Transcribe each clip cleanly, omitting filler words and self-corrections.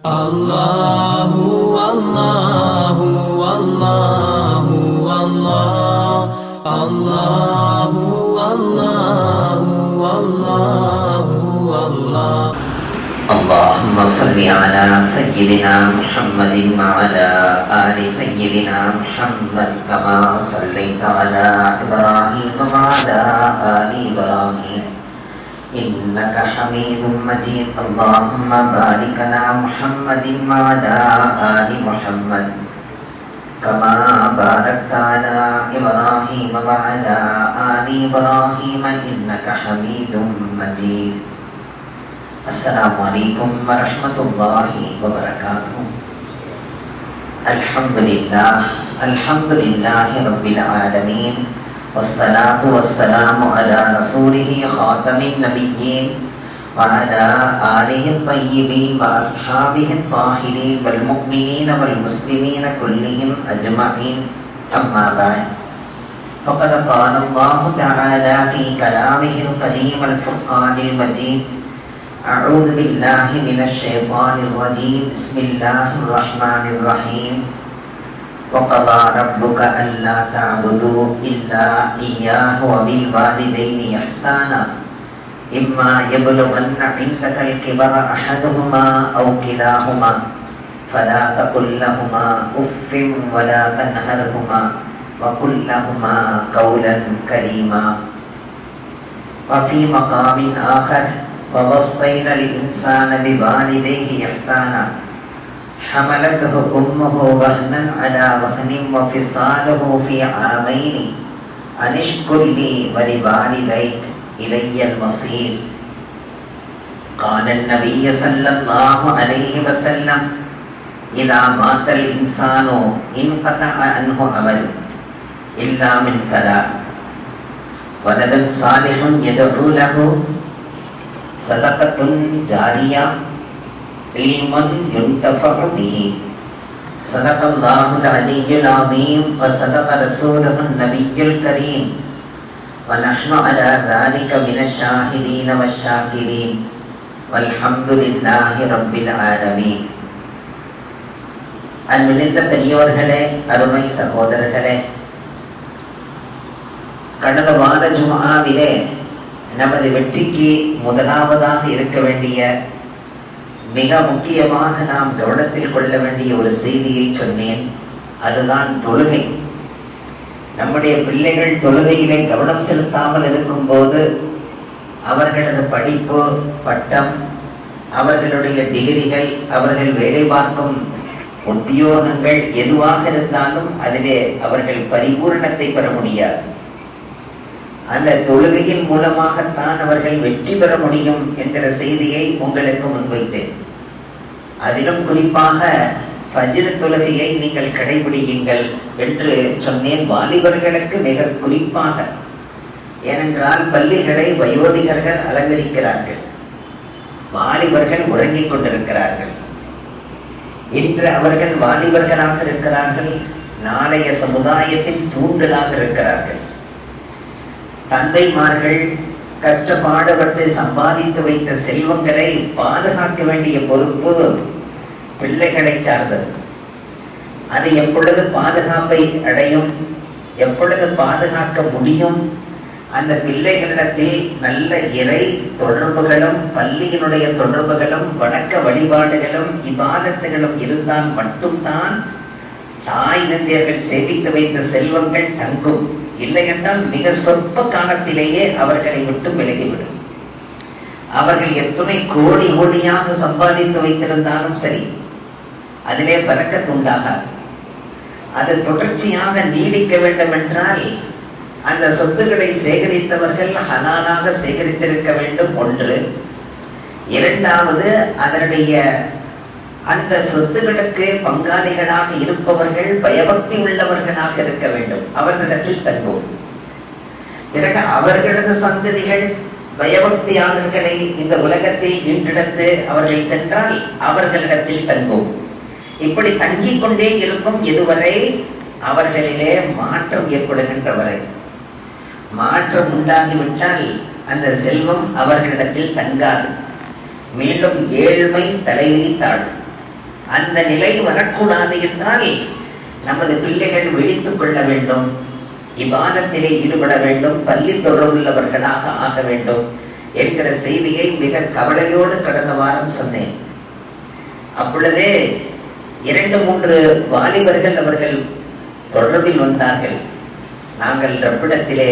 Allahu Allahu Allahu Allah Allahu Allahu Allahu Allah Allahumma salli ala sayyidina Muhammadin wa ala ali sayyidina Muhammad kama sallaita ala Ibrahim wa ala ali Ibrahim innaka Hamidum Majid. Allahumma barik ala Muhammadin wa ala ali Muhammad kama barakta ala Ibrahim wa ala ali Ibrahim innaka Hamidum Majid. Assalamualaikum warahmatullahi wabarakatuh. Alhamdulillahi rabbil alamin. Wassalatu wassalamu ala rasulihi khatamin nabiyyin wa ala alihi tayyibin wa ashabihi tahirin wal mu'minina wal muslimina kullihim ajma'in. Amma ba'd. Faqad qala Allah ta'ala fi kalamihi al-karim al-furqanil majid. أعوذ بالله من الشيطان الرجيم. بسم الله الرحمن الرحيم. وقضى ربك ألا تعبدوا إلا إياه وبالوالدين إحسانا إما يبلغن عندك الكبر أحدهما أو كلاهما فلا تقل لهما أف ولا تنهرهما وقل لهما قولا كريما. وفي مقام آخر ووصينا الإنسان بوالديه إحسانا حملته أمه وهنا على وهن وفصاله في عامين أن اشكر لي ولوالديك إلي المصير. قال النبي صلى الله عليه وسلم إذا مات الإنسان انقطع عنه عمله إلا من ثلاث: ولد صالح يدعو له، சதகத்துன் ஜாரியா, இல்முன் யுன்தஃபஉ பிஹி. ஸதகல்லாஹுல் அலிய்யுல் அஸீம் வ ஸதக ரசூலுஹுன் நபிய்யுல் கரீம் வ நஹ்னு அலா ذلك மினஷ் ஷாஹிதீன வஷ்ஷாகிரீன் வல்ஹம்துலில்லாஹி ரப்பில் ஆலமீன். அன்பிற்குரிய பெரியோர்களே, அருமை சகோதரர்களே, கடந்த வார ஜும்ஆவிலே நமது வெற்றிக்கு முதலாவதாக இருக்க வேண்டிய, மிக முக்கியமாக நாம் கவனத்தில் கொள்ள வேண்டிய ஒரு செய்தியை சொன்னேன். அதுதான் தொழுகை. நம்முடைய பிள்ளைகள் தொழுகையிலே கவனம் செலுத்தாமல் இருக்கும் போது அவர்களது படிப்பு, பட்டம், அவர்களுடைய டிகிரிகள், அவர்கள் வேலை பார்க்கும் உத்தியோகங்கள் எதுவாக இருந்தாலும் அதிலே அவர்கள் பரிபூரணத்தை பெற முடியாது. அந்த தொழுகையின் மூலமாகத்தான் அவர்கள் வெற்றி பெற முடியும் என்கிற செய்தியை உங்களுக்கு முன்வைத்தேன். அதிலும் குறிப்பாக ஃபஜ்ர் தொழுகையை நீங்கள் கடைபிடியுங்கள் என்று சொன்னேன். வாலிபர்களுக்கு மிக குறிப்பாக. ஏனென்றால் பள்ளிகளை வயோதிகர்கள் அலங்கரிக்கிறார்கள், வாலிபர்கள் உறங்கிக் கொண்டிருக்கிறார்கள். இன்று அவர்கள் வாலிபர்களாக இருக்கிறார்கள், நாளைய சமுதாயத்தின் தூண்டலாக இருக்கிறார்கள். தந்தைமார்கள் கஷ்டப்பாடுபட்டு சம்பாதித்து வைத்த செல்வங்களை பாதுகாக்க வேண்டிய பொறுப்பு பிள்ளைகளை சார்ந்தது. அது எப்பொழுது பாதுகாப்பை அடையும், எப்பொழுது பாதுகாக்க முடியும்? அந்த பிள்ளைகளிடத்தில் நல்ல இறை தொடர்புகளும், பள்ளியினுடைய தொடர்புகளும், வணக்க வழிபாடுகளும், இபாதத்துகளும் இருந்தால் மட்டும்தான் தாய் தந்தையர்கள் சேமித்து வைத்த செல்வங்கள் தங்கும். இல்லை என்றால் மிக சொற்ப காலத்திலேயே அவர்களை விட்டு விலகிவிடும். அவர்கள் எத்தனை கோடி கோடியாக சம்பாதித்து வைத்திருந்தாலும் சரி, அதிலே பரக்கத் உண்டாகாது. அது தொடர்ச்சியாக நீடிக்க வேண்டும் என்றால் அந்த சொத்துக்களை சேகரித்தவர்கள் ஹலாலாக சேகரித்திருக்க வேண்டும். ஒன்று. இரண்டாவது, அதனுடைய அந்த சொத்துக்களுக்கு பங்காளிகளாக இருப்பவர்கள் பயபக்தி உள்ளவர்களாக இருக்க வேண்டும், அவர்களிடத்தில் தங்கும். பிறகு அவர்களது சந்ததிகள் பயபக்தியாளர்களை இந்த உலகத்தில் ஈன்றெடுத்து அவர்கள் சென்றால் அவர்களிடத்தில் தங்கும். இப்படி தங்கிக் கொண்டே இருக்கும், எதுவரை அவர்களிலே மாற்றம் ஏற்படுகின்ற வரை. மாற்றம் உண்டாகிவிட்டால் அந்த செல்வம் அவர்களிடத்தில் தங்காது. மீண்டும் ஏழ்மை தலைவிரித்தாடும். அந்த நிலை வரக்கூடாது என்றால் நமது பிள்ளைகள் விழித்துக் கொள்ள வேண்டும், இபாதத்திலே ஈடுபட வேண்டும், பள்ளி தொடர்புள்ளவர்களாக ஆக வேண்டும் என்கிற செய்தியை மிக கவலையோடு கடந்த வாரம் சொன்னேன். அப்பொழுதே 2-3 வாலிபர்கள் அவர்கள் தொடர்பில் வந்தார்கள். நாங்கள் ரப்பிடத்திலே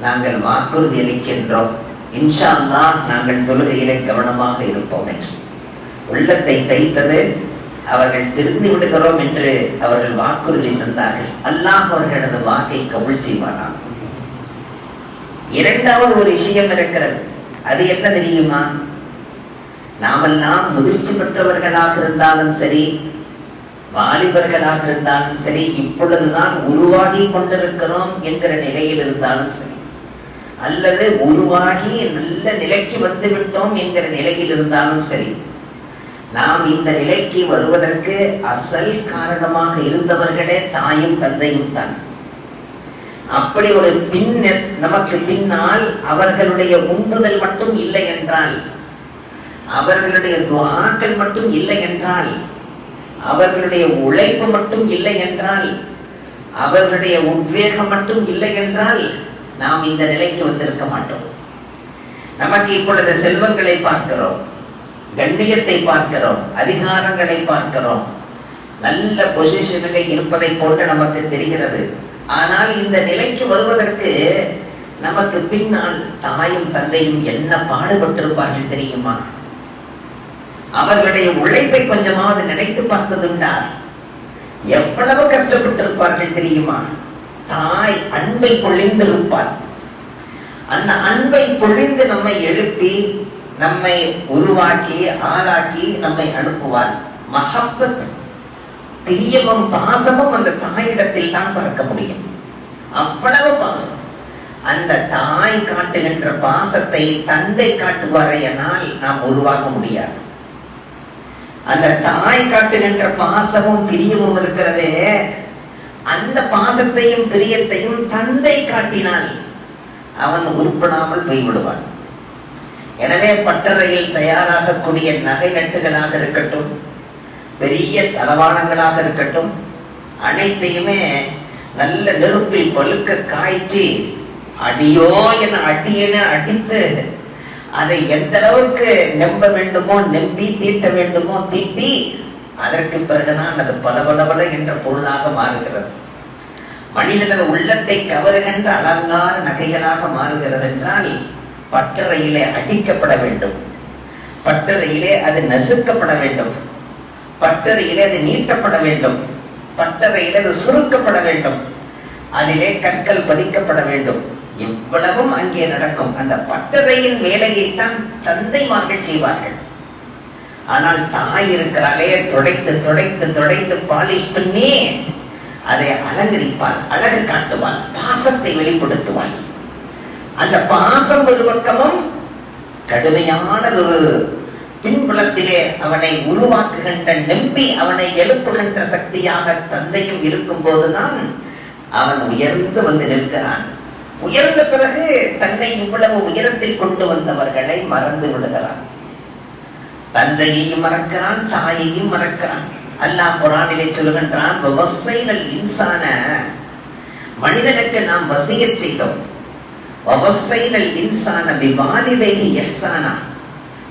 நாங்கள் வாக்குறுதி அளிக்கின்றோம், இன்ஷா அல்லாஹ் நாங்கள் தொழுகையிலே கவனமாக இருப்போம் என்று. உள்ளத்தை தைத்தது. அவர்கள் திருந்தி விடுகிறோம் என்று அவர்கள் வாக்குறுதி தந்தார்கள். அல்லாஹ் அவர்களது வாக்கை கபூல் செய்வானாம். இரண்டாவது ஒரு விஷயம் இருக்கிறது. அது என்ன தெரியுமா? நாமெல்லாம் முதிர்ச்சி பெற்றவர்களாக இருந்தாலும் சரி, வாலிபர்களாக இருந்தாலும் சரி, இப்பொழுதுதான் உருவாகி கொண்டிருக்கிறோம் என்கிற நிலையில் இருந்தாலும் சரி, அல்லது உருவாகி நல்ல நிலைக்கு வந்து விட்டோம் என்கிற நிலையில் இருந்தாலும் சரி, நாம் இந்த நிலைக்கு வருவதற்கு அசல் காரணமாக இருந்தவர்களே தாயும் தந்தையும் தான். அப்படி ஒரு நமக்கு பின்னால் அவர்களுடைய உந்துதல் மட்டும் இல்லை என்றால், அவர்களுடைய துஆக்கள் மட்டும் இல்லை என்றால், அவர்களுடைய உழைப்பு மட்டும் இல்லை என்றால், அவர்களுடைய உத்வேகம் மட்டும் இல்லை என்றால் நாம் இந்த நிலைக்கு வந்திருக்க மாட்டோம். நமக்கு இப்பொழுது செல்வங்களை பார்க்கிறோம், கண்ணியத்தை பார்க்கிறோம், அதிகாரங்களை பார்க்கிறோம், நல்ல பொசிஷனிலே இருப்பதை போன்று நமக்கு தெரிகிறது. ஆனால் இந்த நிலைக்கு வருவதற்கு நமக்கு பின்னால் தாயும் தந்தையும் என்ன பாடுபட்டிருப்பார்கள் தெரியுமா? அவர்களுடைய உழைப்பை கொஞ்சமாவது நினைத்து பார்த்ததுண்டா? எவ்வளவு கஷ்டப்பட்டிருப்பார்கள் தெரியுமா? தாய் அன்பை பொழிந்திருப்பார். அந்த அன்பை பொழிந்து நம்மை எழுப்பி, நம்மை உருவாக்கி, ஆளாக்கி நம்மை அனுப்புவார். மஹப்பத், பிரியமும் பாசமும் அந்த தாயிடத்தில் தான் பார்க்க முடியும். அவ்வளவு பாசம். அந்த தாய் காட்டுகின்ற பாசத்தை தந்தை காட்டுவாரையானால் நாம் உருவாக முடியாது. அந்த தாய் காட்டுகின்ற பாசமும் பிரியமும் இருக்கிறதே, அந்த பாசத்தையும் பிரியத்தையும் தந்தை காட்டினால் அவன் உருப்படாமல் போய்விடுவான். எனவே பட்டறையில் தயாராகக்கூடிய நகை நட்டுகளாக இருக்கட்டும், பெரிய தளவாடங்களாக இருக்கட்டும், அனைத்தையுமே நல்ல நெருப்பில் பழுக்க காய்ச்சி அடியோ என அடியென அடித்து அதை எந்த அளவுக்கு நம்ப வேண்டுமோ நம்பி, தீட்ட வேண்டுமோ தீட்டி, அதற்கு பிறகுதான் அது பலபலபல என்ற பொருளாக மாறுகிறது. மனிதனது உள்ளத்தை கவருகின்ற அலங்கார நகைகளாக மாறுகிறது என்றால் பட்டறையிலே அடிக்கப்பட வேண்டும், பட்டறையிலே அது நசுக்கப்பட வேண்டும், பட்டறையிலே அது நீட்டப்பட வேண்டும், பட்டறையிலே அது சுருக்கப்பட வேண்டும், அதிலே கற்கள் பதிக்கப்பட வேண்டும். எவ்வளவும் அங்கே நடக்கும். அந்த பட்டறையின் வேலையைத்தான் தந்தைமார்கள் செய்வார்கள். ஆனால் தாய் இருக்கிறாளே, துடைத்து துடைத்து துடைத்து பாலிஷ் பண்ணி அதை அலங்கரிப்பாள், அழகு காட்டுவாள், பாசத்தை வெளிப்படுத்துவாள். அந்த பாசம் ஒரு பக்கமும் கடுமையானதொரு பின்புலத்திலே அவனை உருவாக்குகின்ற, நம்பி அவனை எழுப்புகின்ற சக்தியாக தந்தையும் இருக்கும் போதுதான் அவன் உயர்ந்து வந்து நிற்கிறான். உயர்ந்த பிறகு தன்னை இவ்வளவு உயரத்தில் கொண்டு வந்தவர்களை மறந்து விடுகிறான். தந்தையையும் மறக்கிறான், தாயையும் மறக்கிறான். அல்லாஹ் குர்ஆனிலே சொல்கின்றான், வவஸ்ஸைனல் இன்சான, மனிதனுக்கு நாம் வசியத் செய்தோம். வவஸ்ஸைனல் இன்சான பிவாலிதைஹி இஹ்சானா,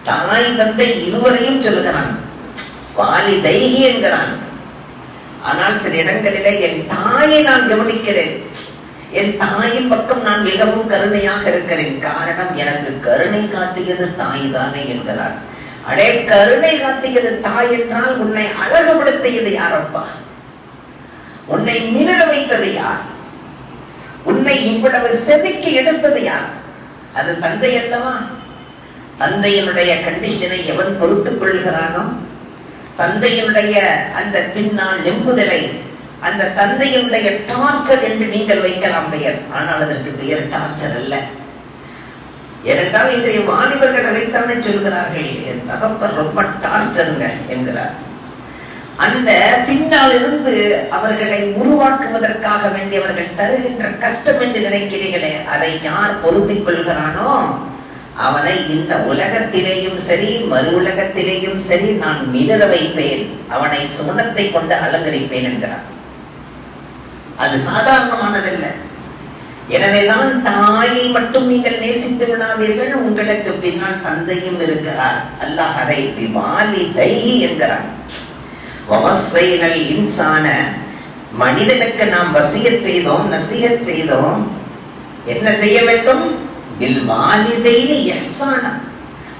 தாய் தந்தை இருவரையும் சொல்லுகிறான், வாலிதைஹி என்கிறான். ஆனால் சில இடங்களிலே என் தாயை நான் கவனிக்கிறேன், என் தாயின் பக்கம் நான் மிகவும் கருணையாக இருக்கிறேன். காரணம், எனக்கு கருணை காட்டியது தாய் தானே என்கிறார். அடே, கருணை காட்டியது தாய் என்றால் உன்னை அழகுபடுத்தியது யாரப்பா? உன்னை மிளர வைத்தது யார்? உன்னை இவ்வளவு செதுக்கி எடுத்தது யார்? அது தந்தை அல்லவா? தந்தையினுடைய கண்டிஷனை எவன் பொறுத்துக் கொள்கிறானோ, தந்தையினுடைய அந்த பின்னால் நெம்புதலை, அந்த தந்தையினுடைய டார்ச்சர் என்று நீங்கள் வைக்கலாம் பெயர், ஆனால் அதற்கு பெயர் டார்ச்சர் அல்ல. ஏனென்றால் இன்றைய வாலிபர்கள் அதைத்தானே சொல்கிறார்கள், என் தகப்பன் ரொம்ப டார்ச்சருங்க என்கிறார். அந்த பின்னால் இருந்து அவர்களை உருவாக்குவதற்காக வேண்டியவர்கள் தருகின்ற கஷ்டம் என்று நினைக்கிறீர்களே, அதை யார் பொருத்திக் கொள்கிறானோ அவனை இந்த உலகத்திலேயும் சரி மறு உலகத்திலேயும் சரி நான் மிளற வைப்பேன், அவனை சுவனத்தை கொண்டு அலங்கரிப்பேன் என்கிறார். அது சாதாரணமானதல்ல. எனவேதான் தாயை மட்டும் நீங்கள் நேசித்து விடாதீர்கள், உங்களுக்கு பின்னால் தந்தையும் இருக்கிறார். அல்லாஹ் அதை பிவாலிதைஹி என்கிறார். வவஸ்ஸைனல் இன்சான, மனிதனுக்கு நாம் வசியத் செய்தோம், நசிஹத் செய்தோம். என்ன செய்ய வேண்டும்? பில்வாலிதைனி இஹ்சான.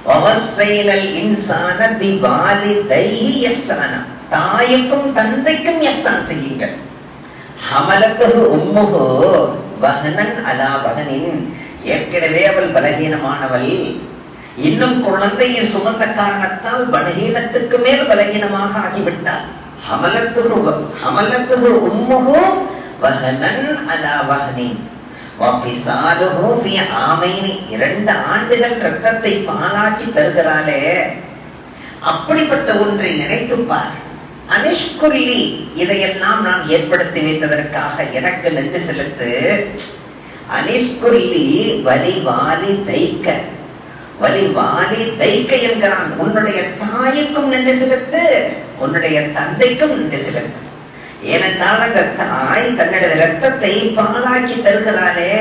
வவஸ்ஸைனல் இன்சான பிவாலிதைஹி இஹ்சான. தாய்க்கும் தந்தைக்கும் இஹ்சான் செய்யுங்கள். ஹமலத்துஹு உம்முஹு வஹனன் அலா வஹனின். ஏற்கனவே அவள் பலகீனமானவள், இன்னும் குழந்தையை சுமந்த காரணத்தால் பலகீனத்துக்கு மேல் பலகீனமாக ஆகிவிட்டாள். ஹமலத்துஹு உம்முஹு வஹனன் அலா வஹனின் வஃபிசாலுஹு ஃபீ ஆமைனி. 2 ஆண்டுகள் ரத்தத்தை பாலாக்கி தருகிறாளே, அப்படிப்பட்ட ஒன்றை நினைத்துப்பார். அனிஷ்குல்லி, இதையெல்லாம் நான் ஏற்படுத்தி வைத்ததற்காக எனக்கு நன்றி செலுத்து. அனிஷ்குல்லி வலிவாலி தைக்க, வலிவாலி தைக்க என்கிறான். உன்னுடைய தாய்க்கும் நன்றி செலுத்து, உன்னுடைய தந்தைக்கும் நன்றி செலுத்து. ஏனென்றால் அந்த தாய் தன்னுடைய ரத்தத்தை பாலாக்கி தருகிறாளே,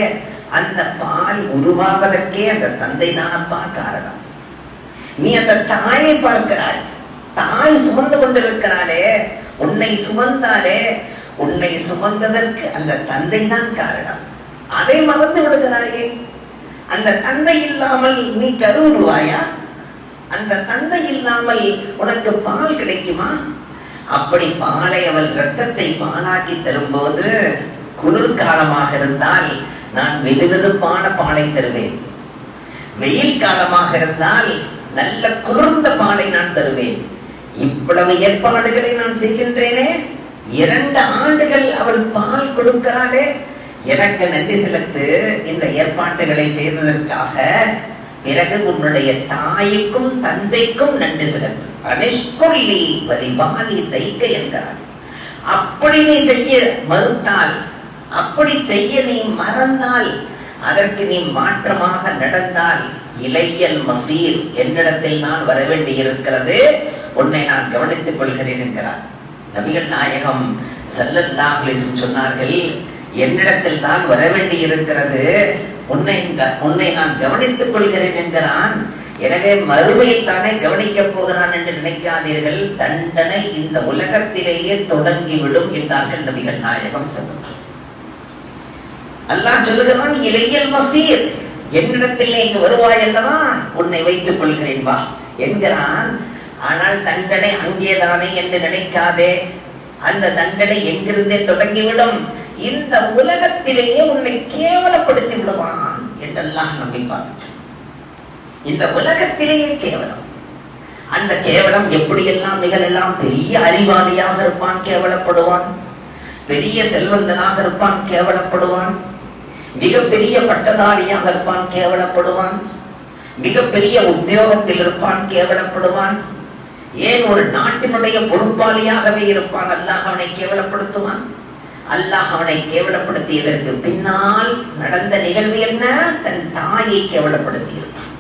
அந்த பால் உருவாவதற்கே அந்த தந்தை தானப்பா காரணம். நீ அந்த தாயை பார்க்கிறாய், தாய் சுமந்து கொண்டிருக்கிறாளே, உன்னை சுமந்தாலே, உன்னை சுமந்ததற்கு அந்த தந்தை தான் காரணம். அதை மறந்து விடுகிறாயே. அந்த தந்தை இல்லாமல் நீ கருவுருவாயா? அந்த தந்தை இல்லாமல் உனக்கு பால் கிடைக்குமா? அப்படி பாலை அவள் ரத்தத்தை பாலாக்கி தரும்போது, குளிர்காலமாக இருந்தால் நான் வெதுவெதுப்பான பாலை தருவேன், வெயில் காலமாக இருந்தால் நல்ல குளிர்ந்த பாலை நான் தருவேன். இவ்வளவு ஏற்பாடுகளை நான் செய்கின்றேனே, 2 ஆண்டுகள் அவள் பால் கொடுக்கிறாளே, எனக்கு நன்றி செலுத்து இந்த ஏற்பாடுகளை செய்ததற்காக. பிறகு உன்னுடைய தாய்க்கும் தந்தைக்கும் நன்றி செலுத்து. அனிஷ்குல்லி வலிவாலி தைக்க என்கிறார். அப்படி நீ செய்ய மறுத்தால், அப்படி செய்ய நீ மறந்தால், அதற்கு நீ மாற்றமாக நடந்தால், இலையல் மசீர், என்னிடத்தில் நான் வர வேண்டி இருக்கிறது, உன்னை நான் கவனித்துக் கொள்கிறேன் என்கிறார். நபிகள் நாயகம் ஸல்லல்லாஹு அலைஹி வஸல்லம் சொன்னார்கள், என்னிடத்தில் தான் வர வேண்டி இருக்கிறது, உன்னை நான் கவனித்துக் கொள்கிறேன் என்கிறான். எனவே மறுமையில் தானே கவனிக்கப் போகிறான் என்று நினைக்காதீர்கள், தண்டனை இந்த உலகத்திலேயே தொடங்கிவிடும் என்றார்கள் நபிகள் நாயகம் ஸல்லல்லாஹு. அல்லாஹ் சொல்லுகிறான், இலையல் மசீர், என்னிடத்தில் நீ வருவாய் அல்லவா, உன்னை வைத்துக் கொள்கிறேன் வா என்கிறான். ஆனால் தண்டனை அங்கேதானே என்று நினைக்காதே, அந்த தண்டனை எங்கிருந்தே தொடங்கிவிடும். இந்த உலகத்திலேயே உன்னை கேவலப்படுத்தி விடுவான் என்றெல்லாம் நம்பி பார்த்து, இந்த உலகத்திலேயே கேவலம். அந்த கேவலம் எப்படியெல்லாம் நிகழலாம்? பெரிய அறிவாளியாக இருப்பான், கேவலப்படுவான். பெரிய செல்வந்தனாக இருப்பான், கேவலப்படுவான். மிகப்பெரிய பட்டதாரியாக இருப்பான், கேவலப்படுவான். மிகப்பெரிய உத்தியோகத்தில் இருப்பான், கேவலப்படுவான். ஏன் ஒரு நாட்டினுடைய பொறுப்பாளியாகவே இருப்பான், அல்லாஹ் அவனை கேவலப்படுத்துவான். அல்லாஹ் அவனை கேவலப்படுத்தியதற்கு பின்னால் நடந்த நிகழ்வு என்ன? தன் தாயை கேவலப்படுத்தி இருப்பான்,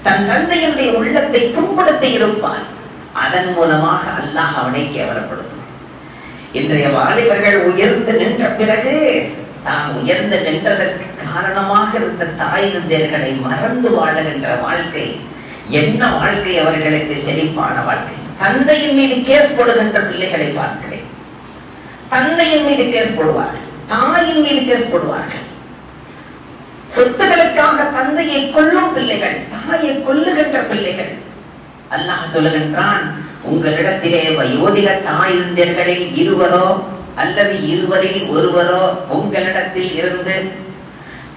தன் தந்தையுடைய உள்ளத்தை புண்படுத்தி இருப்பான். அதன் மூலமாக அல்லாஹ் அவனை கேவலப்படுத்துவான். இன்றைய வாலிபர்கள் உயர்ந்து நின்ற பிறகு தான் உயர்ந்து நின்றதற்கு காரணமாக இருந்த தாய் தந்தையர்களை மறந்து வாழுகின்ற வாழ்க்கை என்ன வாழ்க்கை? அவர்களுக்கு செழிப்பான வாழ்க்கை. தந்தையின் மீது கேஸ் போடுகின்ற பிள்ளைகளை பார்க்கிறேன். தந்தையின் மீது கேஸ் போடுவார்கள், தாயின் மீது கேஸ் போடுவார்கள். சொத்துகளுக்காக தந்தையை கொல்லும் பிள்ளைகள், தாயை கொல்லுகின்ற பிள்ளைகள். அல்லாஹ் சொல்லுகின்றான், உங்களிடத்திலே வயோதிக தாய் தந்தையர்களில் 2 அல்லது 2 ஒருவரோ உங்களிடத்தில் இருந்து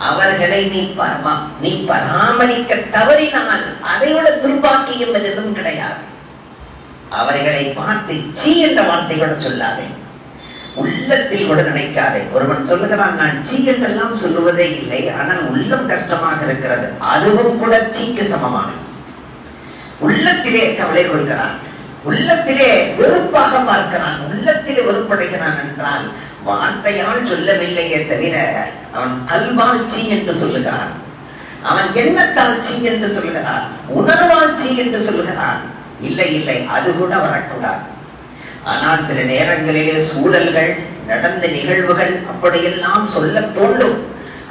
அவர்களை நீ பராமரிக்க தவறினால் அதைவிட துர்பாக்கியம் எதுவும் கிடையாது. அவர்களை பார்த்து சீ என்ற வார்த்தை கூட சொல்லாதே, உள்ளத்தில் கூட நினைக்காதே. ஒருவன் சொல்லுகிறான், நான் சீ என்றெல்லாம் சொல்லுவதே இல்லை, ஆனால் உள்ளம் கஷ்டமாக இருக்கிறது, அதுவும் கூட சீக்கு சமமான. உள்ளத்திலே கவலை கொள்கிறான், உள்ளத்திலே வெறுப்பாக பார்க்கிறான், உள்ளத்திலே வெறுப்படைகிறான் என்றால் வார்த்தையால் சொல்லவில்லையே தவிர அவன் கல்வால் சீ என்று சொல்லுகிறான். அவன் எண்ணத்தால் செய் என்று சொல்கிறான், உணர்வால் செய் என்று சொல்கிறான். இல்லை இல்லை, அது கூட வரக்கூடாது. ஆனால் சில நேரங்களிலே சூழல்கள், நடந்த நிகழ்வுகள் அப்படியெல்லாம் சொல்ல தோன்றும்,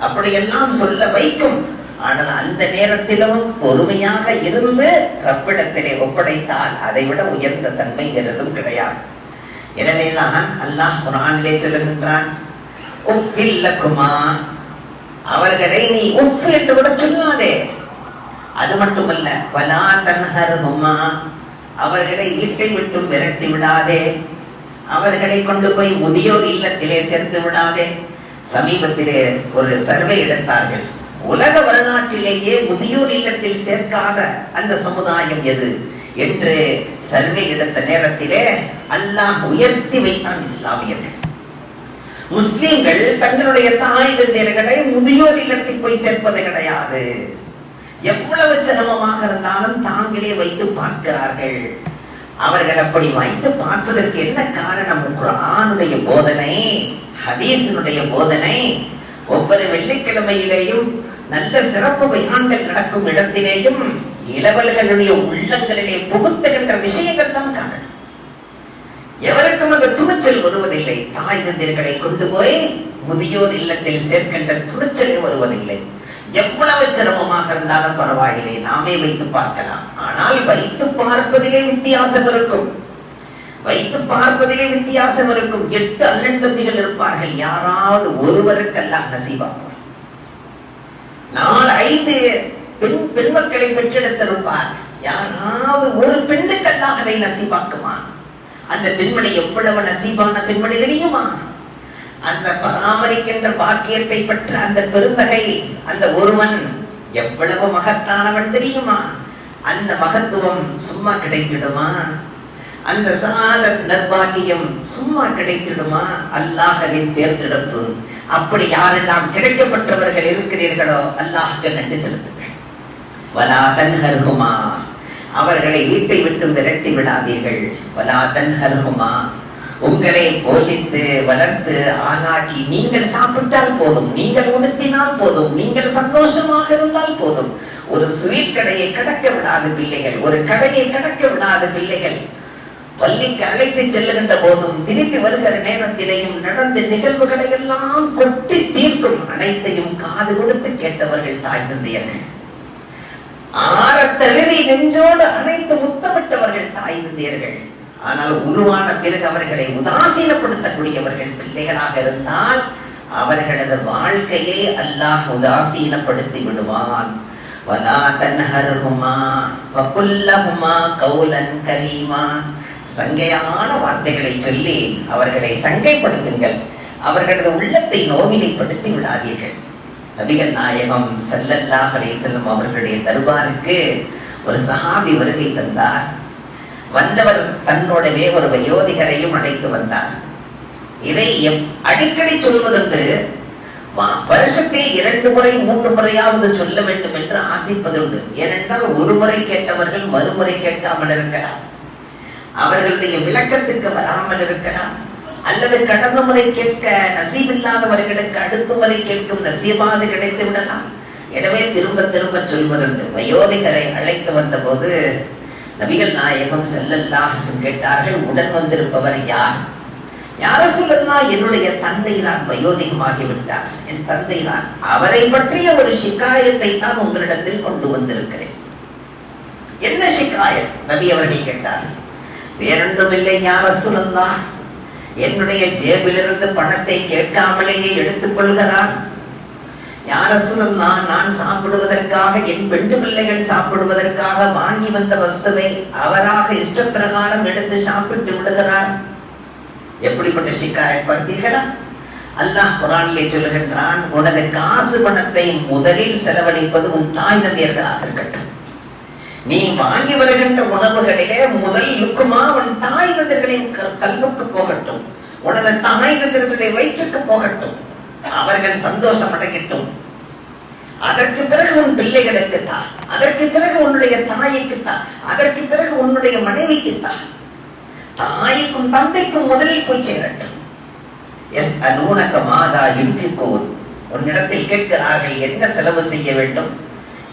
அப்படியெல்லாம் சொல்ல வைக்கும். ஆனால் அந்த நேரத்திலும் பொறுமையாக இருந்து ரப்பிடத்திலே ஒப்படைத்தால் அதை விட உயர்ந்த தன்மை எதுவும் கிடையாது. எனவேதான் அல்லாஹ் குர்ஆனிலே சொல்லுகின்றான், உஃபில்லக்குமா, அவர்களை நீ உஃப் என்று கூட சொல்லாதே. அது மட்டுமல்ல, வலா தன்ஹர்ஹுமா, அவர்களை வீட்டை விட்டு விரட்டி விடாதே, அவர்களை கொண்டு போய் முதியோர் இல்லத்திலே சேர்த்து விடாதே. சமீபத்திலே ஒரு சர்வே எடுத்தார்கள். உலக வரலாற்றிலேயே முதியோர் இல்லத்தில் சேர்க்காத அந்த சமுதாயம் எது என்று சர்வே எடுத்த நேரத்திலே அல்லாஹ் உயர்த்தி வைத்தான் இஸ்லாமியர்கள். முஸ்லிம்கள் தங்களுடைய தாய் தந்தையர்களை முதியோர் இல்லத்தில் போய் சேர்ப்பது கிடையாது. எவ்வளவு சிரமமாக இருந்தாலும் தாங்களே வைத்து பார்க்கிறார்கள். அவர்கள் அப்படி வைத்து பார்ப்பதற்கு என்ன காரணம்? குர்ஆனுடைய போதனை, ஹதீஸினுடைய போதனை. ஒவ்வொரு வெள்ளிக்கிழமையிலேயும் நல்ல சிறப்பு பயான்கள் நடக்கும் இடத்திலேயும் இளவல்களுடைய உள்ளங்களிலே புகுத்துகின்ற விஷயங்கள் தான் காரணம். எவருக்கும் அந்த துணிச்சல் வருவதில்லை. தாய் தந்தையர்களை கொண்டு போய் முதியோர் இல்லத்தில் சேர்க்கின்ற துணிச்சல் வருவதில்லை. எவ்வளவு சிரமமாக இருந்தாலும் பரவாயில்லை, நாமே வைத்து பார்க்கலாம். ஆனால் வைத்து பார்ப்பதிலே வித்தியாசம் இருக்கும். வைத்து பார்ப்பதிலே வித்தியாசம் இருக்கும். 8 அண்ணன் தம்பிகள் இருப்பார்கள், யாராவது ஒருவருக்கு அல்லாஹ் நசீபாக்குவார். 4-5 பெண் மக்களை பெற்றெடுத்திருப்பார், யாராவது ஒரு பெண்ணுக்கு அல்லாஹ் அதை நசீபாக்குவான். அந்த பெண்மணி எவ்வளவு நசீபான பெண்மணி தெரியுமா? அந்த பராமரிக்கின்ற பாக்கியத்தை பெற்ற அந்த பெருந்தகை, அந்த ஒருவன் எவ்வளவு மகத்தானவன் தெரியுமா? அந்த மகத்துவம் சும்மா கிடைத்திடுமா? அந்த சாதத் நற்பாக்கியம் சும்மா கிடைத்திடுமா? அல்லாஹ்வின் தேர்ந்தெடுப்பு. அப்படி யாரெல்லாம் கிடைக்கப்பட்டவர்கள் இருக்கிறீர்களோ அல்லாஹ்வுக்கு நன்றி செலுத்துங்கள். வலா தன்ஹர்ஹுமா, அவர்களை வீட்டை விட்டு விரட்டி விடாதீர்கள். வலா தன்ஹர்ஹுமா, உங்களை போஷித்து வளர்த்து ஆளாக்கி நீங்கள் சாப்பிட்டால் போதும், நீங்கள் உடுத்தினால் போதும், நீங்கள் சந்தோஷமாக இருந்தால் போதும். ஒரு ஸ்வீட் கடையை கடக்க விடாத பிள்ளைகள், ஒரு கடையை கடக்க விடாத பிள்ளைகள், பள்ளிக்கு அழைத்து செல்லுகின்ற போதும் திருப்பி வருகிற நேரத்திலேயும் நடந்த நிகழ்வுகளை எல்லாம் கொட்டி தீர்க்கும் அனைத்தையும் காது கொடுத்து கேட்டவர்கள் தாய் தந்தையர்கள். ஆரத்தழுவி நெஞ்சோடு அனைத்து முத்தமிட்டவர்கள் தாய் தந்தையர்கள். ஆனால் உருவான பிறகு அவர்களை உதாசீனப்படுத்தக்கூடியவர்கள் பிள்ளைகளாக இருந்தால் அவர்களது வாழ்க்கையை அல்லாஹ் உதாசீனப்படுத்தி விடுவான். வலா தன்ஹர்ஹுமா வகுல் லஹுமா கௌலன் கரீமா, சங்கையான வார்த்தைகளை சொல்லி அவர்களை சங்கைப்படுத்துங்கள், அவர்களது உள்ளத்தை நோவினைப்படுத்தி விடாதீர்கள். நபிகள் நாயகம் ஸல்லல்லாஹு அலைஹி வஸல்லம் அவர்களுடைய தர்பாருக்கு ஒரு சஹாபி வருகை தந்தார். வந்தவர் தன்னோடவே ஒரு வயோதிகரையும் அழைத்து வந்தார். இதை அடிக்கடி சொல்வதுண்டு. வருஷத்தில் 2 முறை 3 முறையாவது சொல்ல வேண்டும் என்று ஆசைப்பதுண்டு. ஏனென்றால் ஒரு முறை கேட்டவர்கள் மறுமுறை கேட்காமல் இருக்கலாம், அவர்களுடைய விளக்கத்துக்கு வராமல் இருக்கலாம், அல்லது கடந்த முறை கேட்க நசீபில்லாதவர்களுக்கு அடுத்த முறை கேட்கும் நசீபாது கிடைத்து விடலாம். எனவே திரும்ப திரும்ப சொல்வதுண்டு. வயோதிகரை அழைத்து வந்த போது நபிகள் நாயகம் ஸல்லல்லாஹு அலைஹி வஸல்லம் கேட்டார்கள், உடன் வந்திருப்பவர் யார்? யார சொல்லலாம்? என்னுடைய தந்தை தான் வயோதிகமாகிவிட்டார், என் தந்தை தான். அவரை பற்றிய ஒரு ஷிகாயத்தை தான் உங்களிடத்தில் கொண்டு வந்திருக்கிறேன். என்ன ஷிகாயத்? நபி அவர்கள் கேட்டார்கள். வேறொன்றுமில்லை யார சொல்லலாம், என்னுடைய ஜேபிலிருந்து பணத்தை கேட்காமலேயே எடுத்துக் கொள்கிறார். யார சொல்லலாம், நான் சாப்பிடுவதற்காக, என் பெண்டு பிள்ளைகள் சாப்பிடுவதற்காக வாங்கி வந்த வஸ்துவை அவராக இஷ்ட பிரகாரம் எடுத்து சாப்பிட்டு விடுகிறார். எப்படிப்பட்ட ஷிகாயத் பார்த்தீர்களா? அல்லாஹ் குர்ஆனிலே சொல்லுகின்றான், உனது காசு பணத்தை முதலில் செலவழிப்பது உன் தாய் தந்தையர்களாக இருக்கட்டும். நீ வாங்கி வருகின்ற உணவுகளிலே முதல் லுக்குமா உன் தாய் தந்தையர்களின் கல்வுக்கு போகட்டும், உனது தாய் தந்தையர்களுடைய வயிற்றுக்கு போகட்டும், அவர்கள் சந்தோஷம் அடையட்டும். அதற்கு பிறகு உன் பிள்ளைகளுக்கு தா, அதற்கு பிறகு உன்னுடைய தாய்க்கு தா, அதற்கு பிறகு உன்னுடைய மனைவிக்கு தா. தாய்க்கும் தந்தைக்கும் முதலில் போய் சேரட்டும். யஸ்அலூனக மாதா யுன்ஃபிகூன், உன்னிடத்தில் கேட்கிறார்கள் என்ன செலவு செய்ய வேண்டும்,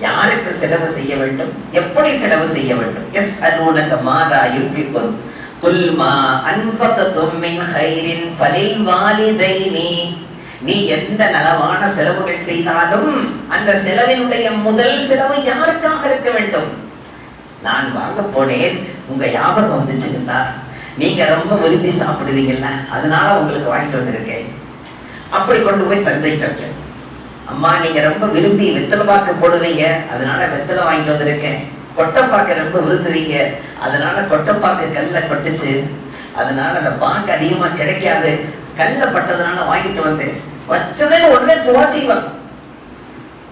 யாருக்கு செலவு செய்ய வேண்டும், எப்படி செலவு செய்ய வேண்டும். யஸ்அலூனக மாதா யுன்ஃபிகுன் குல் மா அன்ஃபகதும் மின் கைரின் ஃபலில் வாலிதைனி. நீ எந்த நலவான செலவுகள் செய்தாலும் அந்த செலவினுடைய முதல் செலவு யாருக்காக இருக்க வேண்டும்? நான் வாங்க போனேன், உங்க ஞாபகம் வந்துச்சுன்னா நீங்க ரொம்ப விரும்பி சாப்பிடுவீங்கல்ல, அதனால உங்களுக்கு வாங்கிட்டு வந்திருக்கேன். அப்படி கொண்டு போய் தந்தைட்டு, அம்மா நீங்க ரொம்ப விரும்பி வெத்தலை பாக்கு போடுவீங்க, அதனால வெத்தலை வாங்கிட்டு வந்திருக்கேன். கொட்டைப்பாக்கு ரொம்ப விரும்புவீங்க, அதனால கொட்டைப்பாக்கு கல்ல கொட்டுச்சு, அதனால அந்த பாக்கு அதிகமா கிடைக்காது, கல்ல பட்டதுனால வாங்கிட்டு வந்தேன். வச்சதே உடனே துவா செய்வாங்க.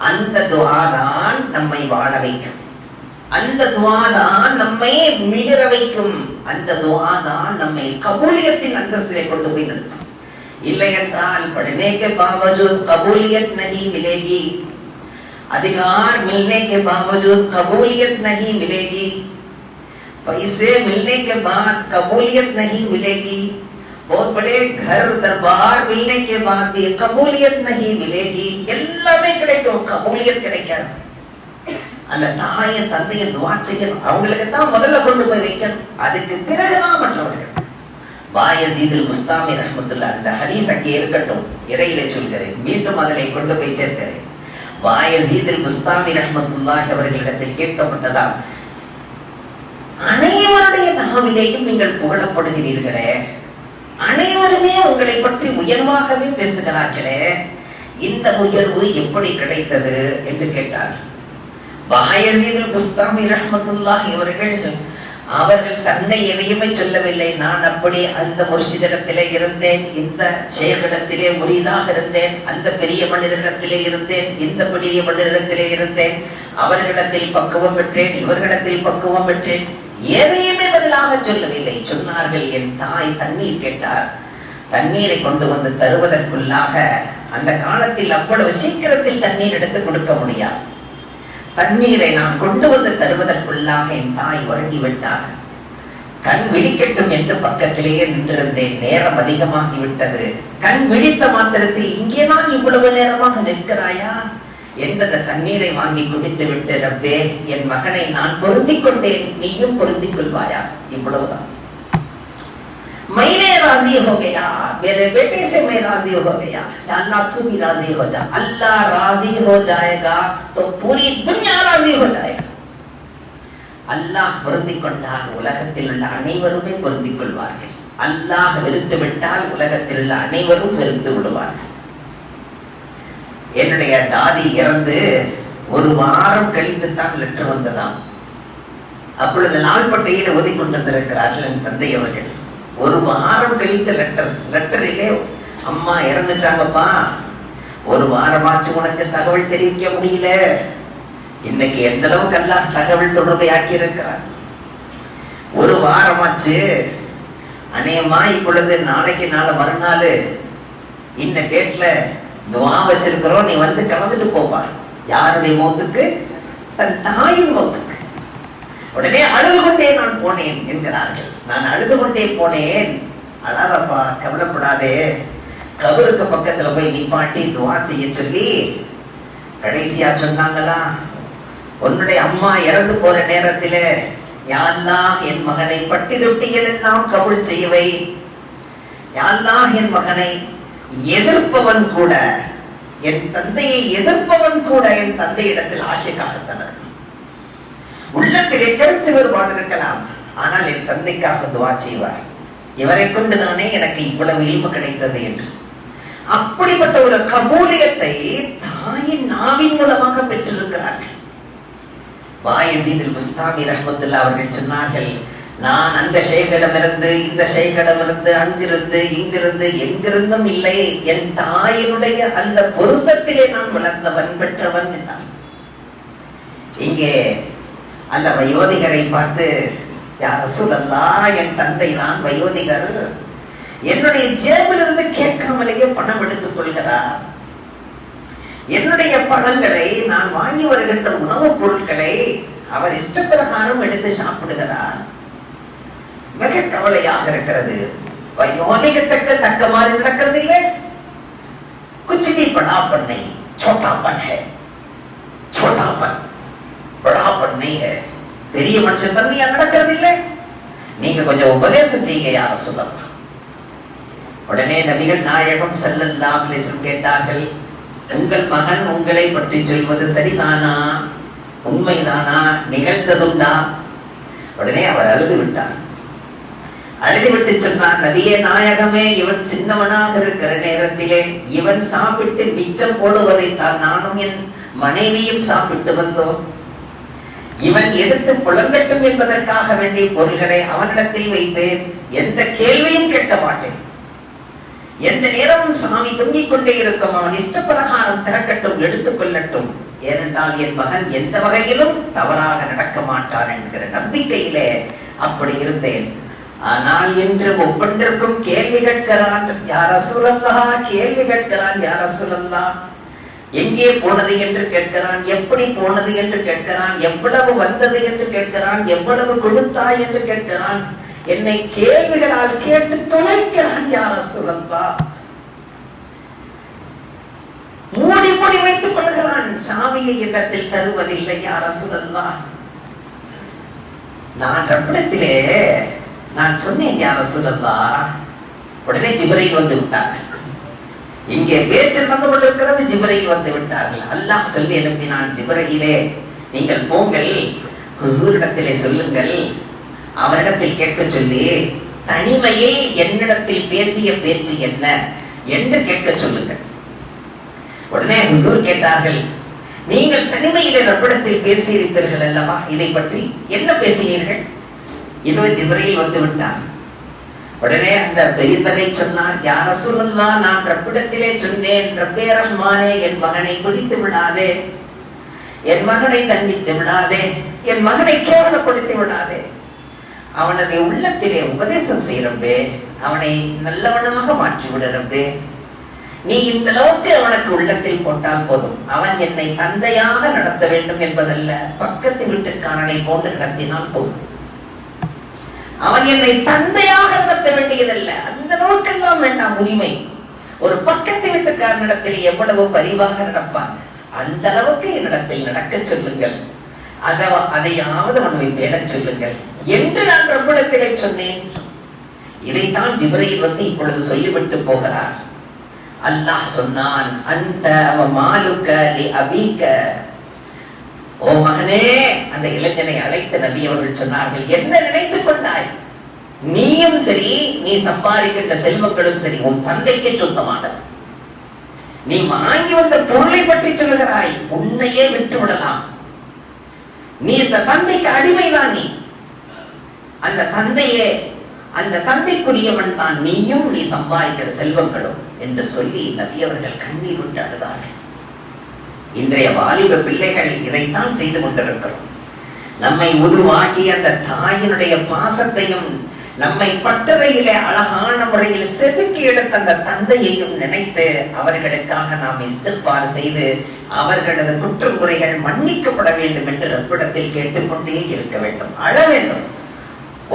அந்த துவா தான் நம்மை வாழ வைக்கும், அந்த துவா தான் நம்மை மிளிர வைக்கும், அந்த துவா தான் நம்மை கபூலியத்தின் அந்தஸ்திலே கொண்டு போய் நிறுத்தும். இல்லை என்றால் पढ़ने के बावजूद कबूलियत नहीं मिलेगी, अधिकार मिलने के बावजूद कबूलियत नहीं मिलेगी, पैसे मिलने के बाद कबूलियत नहीं मिलेगी, बहुत बड़े घर दरबार मिलने के बाद भी कबूलियत नहीं मिलेगी. எல்லாமே கிடைக்கும், கபூலியத் கிடைக்காது. அந்த தாயை தந்தையை துவா செய்யணும், அவங்களுக்கு தான் முதல்ல கொண்டு போய் வைக்கணும், அதுக்கு பிறகுதான் மற்றவர்கள். வாயசீதுல் புஸ்தாமி ரஹ்மத்துல்லாஹ், அந்த ஹதீஸ் அங்கே இருக்கட்டும், இடையிலே சொல்கிறேன், மீண்டும் அதிலே கொண்டு போய் சேர்க்கிறேன். வாயசீதுல் புஸ்தாமி ரஹ்மத்துல்லாஹ் அவர்களிடத்தில் கேட்கப்பட்டதா, அனைவருடைய நாவிலேயும் நீங்கள் புகழப்படுகிறீர்களே, அனைவருமே உங்களை பற்றி உயர்வாகவே பேசுகிறார்களே, இந்த உயர்வு எப்படி கிடைத்தது என்று கேட்டார். வாயசீதுல் புஸ்தாமி ரஹ்மத்துல்லாஹ் அவர்கள் தன்னை எதையுமே சொல்லவில்லை. நான் அப்படி அந்த முர்ஷிதிடத்திலே இருந்தேன், இந்த ஷேகிடத்திலே முரீதாக இருந்தேன், அந்த பெரிய மனிதரிடத்திலே இருந்தேன், இந்த பெரிய மனிதரிடத்திலே இருந்தேன், அவர்களிடத்தில் பக்குவம் பெற்றேன், இவர்களிடத்தில் பக்குவம் பெற்றேன், எதையுமே பதிலாக சொல்லவில்லை. சொன்னார்கள், என் தாய் தண்ணீர் கேட்டார், தண்ணீரை கொண்டு வந்து தருவதற்குள்ளாக அந்த காலத்தில் அவ்வளவு சீக்கிரத்தில் தண்ணீர் எடுத்து கொடுக்க முடியாது. தண்ணீரை நான் கொண்டு வந்து தருவதற்குள்ளாக என் தாய் வழங்கிவிட்டார். கண் விழிக்கட்டும் என்று பக்கத்திலேயே நின்றிருந்தேன். நேரம் அதிகமாகிவிட்டது. கண் விழித்த மாத்திரத்தில் இங்கேதான் இவ்வளவு நேரமாக நிற்கிறாயா என்ற தண்ணீரை வாங்கி குடித்து விட்டு, ரப்பே என் மகனை நான் பொருந்திக் கொண்டேன், நீயும் பொருந்திக் கொள்வாயா, இவ்வளவுதான். मैंने राजी हो गया, मेरे बेटे से मैं राजी हो गया, या अल्लाह तू भी राजी हो जा. अल्लाह राजी हो जाएगा तो पूरी दुनिया राजी हो जाएगा. அல்லாஹ் பொருந்திக் கொண்டால் உலகத்தில் உள்ள அனைவருமே பொருந்திக் கொள்வார்கள். அல்லாஹ் வெறுத்து விட்டால் உலகத்தில் உள்ள அனைவரும் வெறுத்து விடுவார்கள். என்னுடைய தாதி இறந்து ஒரு வாரம் கழித்துத்தான் லெட்டர் வந்ததாம். அப்பொழுது நாள்பட்டையில் ஓதி கொண்டிருந்திருக்கிறார்கள் என் தந்தை அவர்கள். ஒரு வாரம் கழித்த லெட்டரிலே, அம்மா இறந்துட்டாங்கப்பா, ஒரு வாரமாச்சு உனக்கு தகவல் தெரிவிக்க முடியல, இன்னைக்கு எந்த அளவுக்கு அல்லாஹ் தகவல் தொடர்பை ஆக்கி இருக்கிறார். ஒரு வாரமாச்சு, அநேகமா இப்பொழுது நாளைக்கு நாளை மறுநாள் இந்த டேட்ல துவா வச்சிருக்கிறோம், நீ வந்து கலந்துட்டு போப்பா. யாருடைய மௌத்துக்கு? தன் தாயின் மௌத்துக்கு. உடனே அழுது கொண்டே நான் போனேன் என்கிறார்கள். நான் அழுது கொண்டே போனேன். அழாதப்பா, கவலைப்படாதே, கபருக்கு பக்கத்துல போய் நிப்பாட்டி துவா செய்ய சொல்லி கடைசியா சொன்னாங்களா, உன்னுடைய அம்மா இறந்து போற நேரத்தில, யா அல்லாஹ் என் மகனை பட்டி தொட்டிகள் எல்லாம் கபூல் செய்யவை, யா அல்லாஹ் என் மகனை எதிர்ப்பவன் கூட, என் தந்தையை எதிர்ப்பவன் கூட என் தந்தை இடத்தில் ஆசைக்காகத்தான் உள்ளத்திலே கருத்து வேறுபாடு இருக்கலாம், ஆனால் என் தந்தைக்காக துவா செய்வார். இவரை கொண்டுதானே எனக்கு இவ்வளவு இல்மு கிடைத்தது என்று. அப்படிப்பட்ட ஒரு கபூலியத்தை தாயின் நாவின் மூலமாக பெற்றிருக்கிறார்கள். வாயசீதுல் புஸ்தாமி ரஹ்மத்துல்லாஹ் அவர்கள் சொன்னார்கள், நான் அந்த ஷேகிடமிருந்து இந்த ஷேகிடமிருந்து அங்கிருந்து இங்கிருந்து எங்கிருந்தும் இல்லை, என் தாயினுடைய அந்த பொருத்தத்திலே நான் வளர்ந்தவன், பெற்றவன் என்றார். இங்கே அந்த வயோதிகரை பார்த்து, யா ரசூலல்லாஹ், என் தந்தை நான் வயோதிகர், என்னுடைய ஜேபிலிருந்து கேட்காமலேயே பணம் எடுத்துக் கொள்கிறார், என்னுடைய பணங்களை, நான் வாங்கி வருகின்ற உணவுப் பொருட்களை அவர் இஷ்டப்பிரகாரம் எடுத்து சாப்பிடுகிறார், மிக கவலையாக இருக்கிறது. வயோதிகத்தக்க தக்க மாதிரி நடக்கிறது இல்லை. குச்சி படாப்பன் नहीं, छोटापन है, छोटापन. படா பண்ணீங்க, பெரிய மனுஷன் தன்மையா நடக்கிறது இல்லை, நீங்க கொஞ்சம் உபதேசம் செய்யுங்க யார சொல்லலாம். உடனே நபிகள் நாயகம் ஸல்லல்லாஹு அலைஹி வஸல்லம் கேட்டார்கள், உங்கள் மகன் உங்களை பற்றி சொல்வது சரிதானா, உண்மைதானா, நிகழ்ந்ததுண்டா? உடனே அவர் அழுது விட்டார். அழுதுவிட்டு சொன்னார், நபியே நாயகமே, இவன் சின்னவனாக இருக்கிற நேரத்திலே இவன் சாப்பிட்டு மிச்சம் போடுவதைத்தான் நானும் என் மனைவியும் சாப்பிட்டு வந்தோம். இவன் எடுத்து புலங்கட்டும் என்பதற்காக வேண்டிய பொருள்களை அவனிடத்தில் வைப்பேன், எந்த கேள்வியும் கேட்க மாட்டேன். எந்த நேரமும் சாமி தொங்கிக் கொண்டே இருக்கும், அவன் இஷ்டப்பிரகாரம் திறக்கட்டும், எடுத்துக் கொள்ளட்டும். ஏனென்றால் என் மகன் எந்த வகையிலும் தவறாக நடக்க மாட்டான் என்கிற நம்பிக்கையிலே அப்படி இருந்தேன். ஆனால் இன்று ஒவ்வொன்றிற்கும் கேள்வி கேட்கிறான், யா ரசூலல்லாஹ், கேள்வி கேட்கிறான், யா ரசூலல்லாஹ். எங்கே போனது என்று கேட்கிறான், எப்படி போனது என்று கேட்கிறான், எவ்வளவு வந்தது என்று கேட்கிறான், எவ்வளவு கொடுத்தாய் என்று கேட்கிறான். என்னை கேள்விகளால் கேட்டு தொலைக்கிறான், யா ரசூலல்லாஹ். மூடி மூடி வைத்துக் கொள்கிறான், சாமியை இடத்தில் தருவதில்லை, யா ரசூலல்லாஹ். நான் ரப்பிடத்திலே நான் சொன்னேன், யா ரசூலல்லாஹ். உடனே ஜிப்ரீல் வந்து விட்டார்கள். இங்கே பேச்சு நடந்து கொண்டிருக்கிறது, ஜிப்ரீல் வந்து விட்டார்கள். அல்லாஹ் சொல்லி அனுப்பினான், ஜிப்ரீலே நீங்கள் போங்கள், ஹுசூரிடத்திலே சொல்லுங்கள், அவரிடத்தில் கேட்க சொல்லி தனிமையில் என்னிடத்தில் பேசிய பேச்சு என்ன என்று கேட்க சொல்லுங்கள். உடனே ஹுசூர் கேட்டார்கள், நீங்கள் தனிமையிலே ரப்பிடத்தில் பேசியிருப்பீர்கள் அல்லவா, இதை பற்றி என்ன பேசினீர்கள்? இதோ ஜிப்ரீல் வந்து விட்டார். உடனே அந்த பெரியதகை சொன்னார், யா ரசூலல்லாஹ், நான் ரப்பிடத்திலே சொன்னேன், ரப்பே ரஹ்மானே, என் மகனை பிடித்து விடாதே, என் மகனை தண்டித்து விடாதே, என் மகனை கேவலப்படுத்தி விடாதே, அவனுடைய உள்ளத்திலே உபதேசம் செய்யறப்பே, அவனை நல்லவனாக மாற்றி விடுறப்பே, நீ இந்த அளவுக்கு அவனுக்கு உள்ளத்தில் போட்டால் போதும். அவன் என்னை தந்தையாக நடத்த வேண்டும் என்பதல்ல, பக்கத்து வீட்டுக்காரனை போன்று நடத்தினால் போதும். அவன் என்னை தந்தையாக நடத்த வேண்டியதல்ல, அந்த அளவுக்கெல்லாம் வேண்டாம் உரிமை. ஒரு பக்கத்து வீட்டுக்காரனிடத்தில் எவ்வளவு பரிவாக நடப்பான், அந்த அளவுக்கு என்னிடத்தில் நடக்க சொல்லுங்கள், அதையாவது அவனை தேட சொல்லுங்கள் என்று நான் ரப்பிடத்திலே சொன்னேன். இதைத்தான் ஜிப்ரீல் வந்து இப்பொழுது சொல்லிவிட்டு போகிறார். அல்லாஹ் சொன்னான், அந்த மாலுக்க லி அபீக்க, ஓ மகனே, அந்த இளைஞனை அழைத்த நபி அவர்கள் சொன்னார்கள், என்ன நினைத்துக் கொண்டாய்? நீயும் சரி, நீ சம்பாதிக்கின்ற செல்வங்களும் சரி உன் தந்தைக்கு சொந்தமானது. நீ வாங்கி வந்த பொருளை பற்றி சொல்லுகிறாய், உன்னையே விட்டு விடலாம். நீ இந்த தந்தைக்கு அடிமைதான். நீ அந்த தந்தைக்குரியவன் தான் நீயும், நீ சம்பாதிக்கிற செல்வங்களும் என்று சொல்லி நபி அவர்கள் கண்ணீர் விட்டு அழுதார்கள். இன்றைய வாலிப பிள்ளைகள் இதைத்தான் செய்து கொண்டிருக்கிறோம். நம்மை உருவாக்கி அந்த தாயினுடைய பாசத்தையும் நம்மை பட்டறையிலே அழகான முறையில் செதுக்கி எடுத்த அந்த தந்தையையும் நினைத்து அவர்களுக்காக நாம் இஸ்திக்பார் செய்து அவர்களது குற்றமுறைகள் மன்னிக்கப்பட வேண்டும் என்று ரப்பிடத்தில் கேட்டுக்கொண்டே இருக்க வேண்டும், அழ வேண்டும்.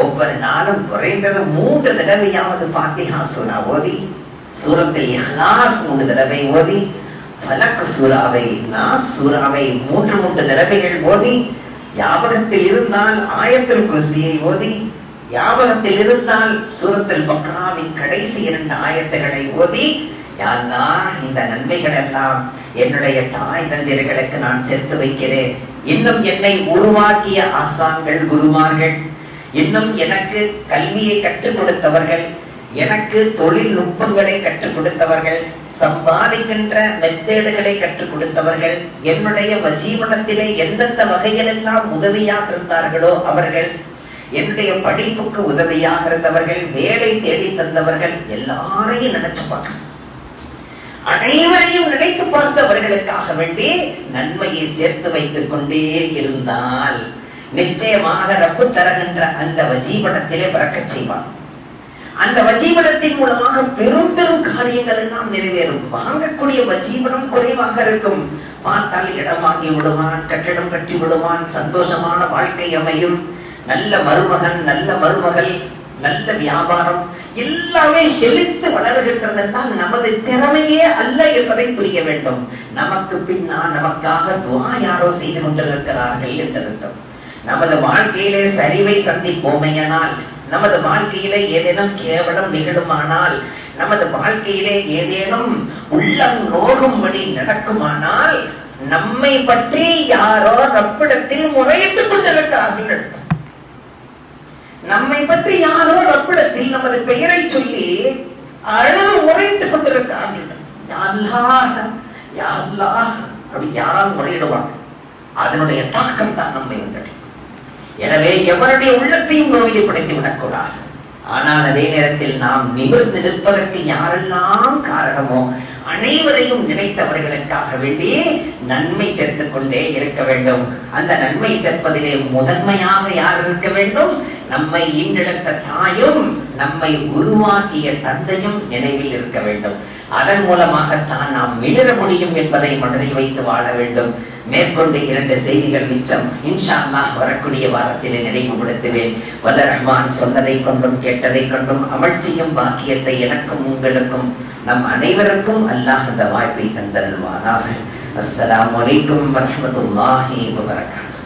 ஒவ்வொரு நாளும் குறைந்தது 3 தடவையாவது ஃபாத்திஹா சூரா ஓதி, சூரத்துல் இஹ்லாஸ் 3 தடவை ஓதி, ஃபலக் சூராவை, நாஸ் சூராவை 3 தடவைகள் ஓதி, ஞாபகத்தில் இருந்தால் ஆயத்துல் குர்சியை ஓதி, ஞாபகத்தில் இருந்தால் சூரத்துல் பக்ராவின் கடைசி 2 ஆயத்துகளை ஓதி, யா அல்லாஹ், இந்த நன்மைகள் எல்லாம் என்னுடைய தாய் தந்தையர்களுக்கு நான் சேர்த்து வைக்கிறேன். இன்னும் என்னை உருவாக்கிய ஆசான்கள், குருமார்கள், இன்னும் எனக்கு கல்வியை கற்றுக் கொடுத்தவர்கள், எனக்கு தொழில்நுட்பங்களை கற்றுக் கொடுத்தவர்கள், சம்பாதிக்கின்ற மெத்தேடுகளை கற்றுக் கொடுத்தவர்கள், என்னுடைய ஜீவனத்திலே எந்தெந்த வகையிலெல்லாம் உதவியாக இருந்தார்களோ அவர்கள், என்னுடைய படிப்புக்கு உதவியாக இருந்தவர்கள், வேலை தேடி தந்தவர்கள், எல்லாரையும் நினைச்சு பார்க்கணும். அனைவரையும் நினைத்து பார்த்தவர்களுக்காக வேண்டி நன்மையை சேர்த்து வைத்துக் கொண்டே இருந்தால் நிச்சயமாக ரப்பு தருகின்ற அந்த வஜீவனத்திலே பறக்கச் செய்வான். அந்த வஜீவனத்தின் மூலமாக பெரும் பெரும் காரியங்கள் எல்லாம் நிறைவேறும். வாங்கக்கூடிய வஜீவனம் குறைவாக இருக்கும், பார்த்தால் இடம் வாங்கி விடுவான், கட்டிடம் கட்டி விடுவான், சந்தோஷமான வாழ்க்கை அமையும், நல்ல மருமகன் நல்ல மருமகள், நல்ல வியாபாரம் எல்லாமே செழித்து வளர்கின்றதென்றால் நமது திறமையே அல்ல என்பதை புரிய வேண்டும். நமக்கு பின்னால் நமக்காக துஆ யாரோ செய்து கொண்டிருக்கிறார்கள் என்று அர்த்தம். நமது வாழ்க்கையிலே சரிவை சந்திப்போமையானால், நமது வாழ்க்கையிலே ஏதேனும் கேவலம் நிகழுமானால், நமது வாழ்க்கையிலே ஏதேனும் உள்ளம் நோகும்படி நடக்குமானால், நம்மை பற்றி யாரோ ரப்பிடத்தில் முறையிட்டுக் கொண்டிருக்கிறார்கள். நம்மை பற்றி யாரோ ரப்பிடத்தில் நமது பெயரை சொல்லி அழுது முறையிட்டுக் கொண்டிருக்கிறார்கள். யா அல்லாஹ், யா அல்லாஹ் அப்படி யாரால் முறையிடுவாங்க. அதனுடைய தாக்கம் தான் நம்மை வந்துடும். எனவே எவருடைய உள்ளத்தையும் நோய்ப்படுத்தி விடக்கூடாது. ஆனால் அதே நேரத்தில் நாம் நிமிர்ந்து நிற்பதற்கு யாரெல்லாம் காரணமோ அனைவரையும் நினைத்தவர்களுக்காக வேண்டி நன்மை சேர்த்துக் கொண்டே இருக்க வேண்டும். அந்த நன்மை சேர்ப்பதிலே முதன்மையாக யார் இருக்க வேண்டும்? நம்மை ஈண்டெடுத்த தாயும் நம்மை உருவாக்கிய தந்தையும் நினைவில் இருக்க வேண்டும். அதன் மூலமாகத்தான் நாம் மிளிர முடியும் என்பதை மனதில் வைத்து வாழ வேண்டும். மேற்கொண்டு 2 செய்திகள் மிச்சம் இன்ஷா அல்லாஹ் வரக்கூடிய வாரத்திலே நினைவுபடுத்துவேன். வல்ல ரஹ்மான் சொன்னதை கொண்டும் கேட்டதை கொண்டும் அமல் செய்யும் பாக்கியத்தை எனக்கும் உங்களுக்கும் நம் அனைவருக்கும் அல்லாஹ் அந்த வாய்ப்பை தந்தருள்வானாக. அஸ்ஸலாமு அலைக்கும் வரஹ்மத்துல்லாஹி வபரகாத்துஹு.